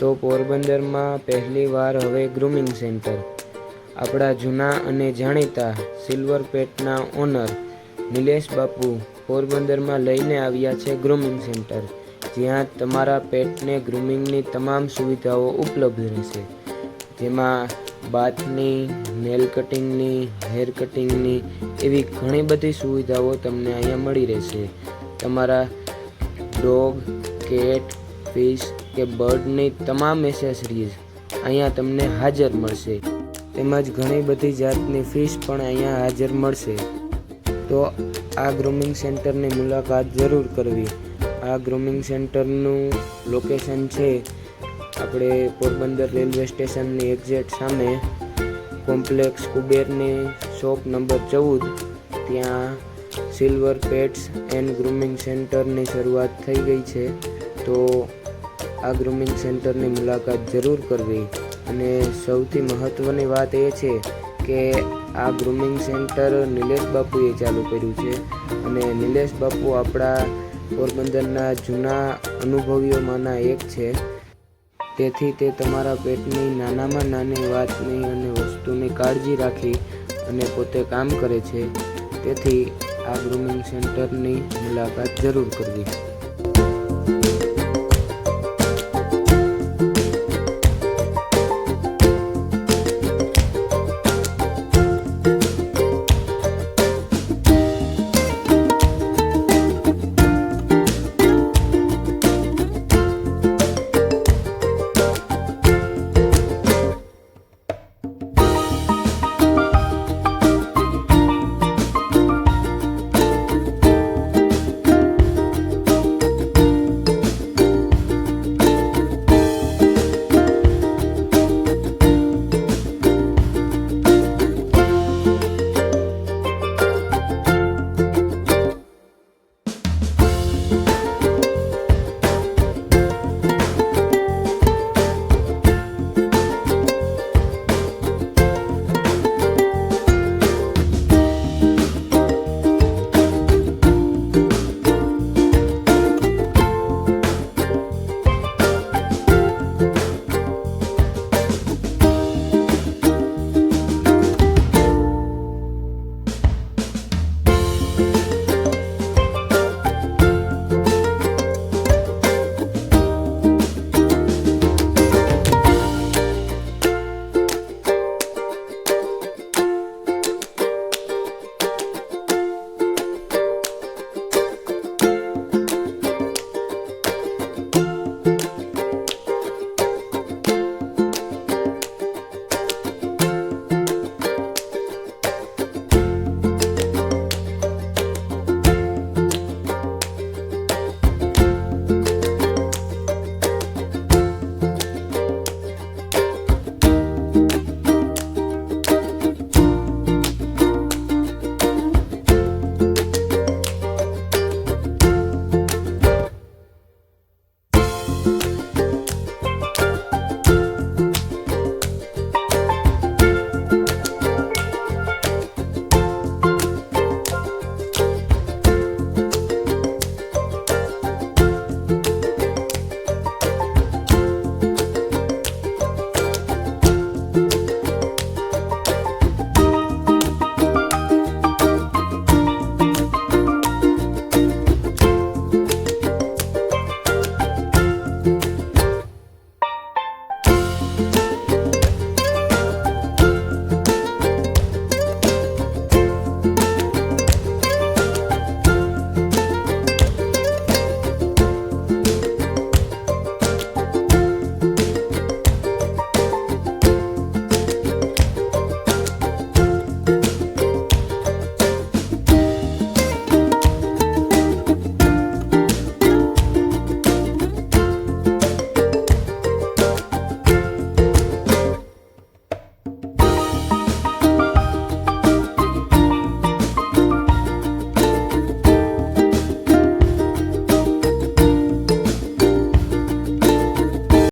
તો પોરબંદરમાં પહેલીવાર હવે ગ્રૂમિંગ સેન્ટર. આપણા જૂના અને જાણીતા સિલ્વર પેટના ઓનર નિલેશ બાપુ પોરબંદરમાં લઈને આવ્યા છે ગ્રૂમિંગ સેન્ટર, જ્યાં તમારા પેટને ગ્રૂમિંગની તમામ સુવિધાઓ ઉપલબ્ધ રહેશે. જેમાં બાથની, નેલ કટિંગની, હેર કટિંગની એવી ઘણી બધી સુવિધાઓ તમને અહીંયા મળી રહેશે. તમારા ડોગ, કેટ, ફિશ કે બર્ડની તમામ એસેસરીઝ અહીંયા તમને હાજર મળશે. તેમજ ઘણી બધી જાતની ફિશ પણ અહીંયા હાજર મળશે. તો આ ગ્રૂમિંગ સેન્ટરની મુલાકાત જરૂર કરવી. આ ગ્રૂમિંગ સેન્ટરનું લોકેશન છે આપણે પોરબંદર રેલવે સ્ટેશનની એક્ઝેક્ટ સામે કોમ્પ્લેક્સ કુબેરની શોપ નંબર 14. ત્યાં સિલ્વર પેટ્સ એન્ડ ગ્રૂમિંગ સેન્ટરની શરૂઆત થઈ ગઈ છે. તો આ ગ્રૂમિંગ સેન્ટરની મુલાકાત જરૂર કરવી. અને સૌથી મહત્ત્વની વાત એ છે કે આ ગ્રૂમિંગ સેન્ટર નિલેશ બાપુએ ચાલુ કર્યું છે. અને નિલેશ બાપુ આપણા પોરબંદરના જૂના અનુભવીઓમાંના એક છે. તેથી તે તમારા પેટની નાનામાં નાની વાતની અને વસ્તુની કાળજી રાખી અને પોતે કામ કરે છે. તેથી આ ગ્રૂમિંગ સેન્ટરની મુલાકાત જરૂર કરવી.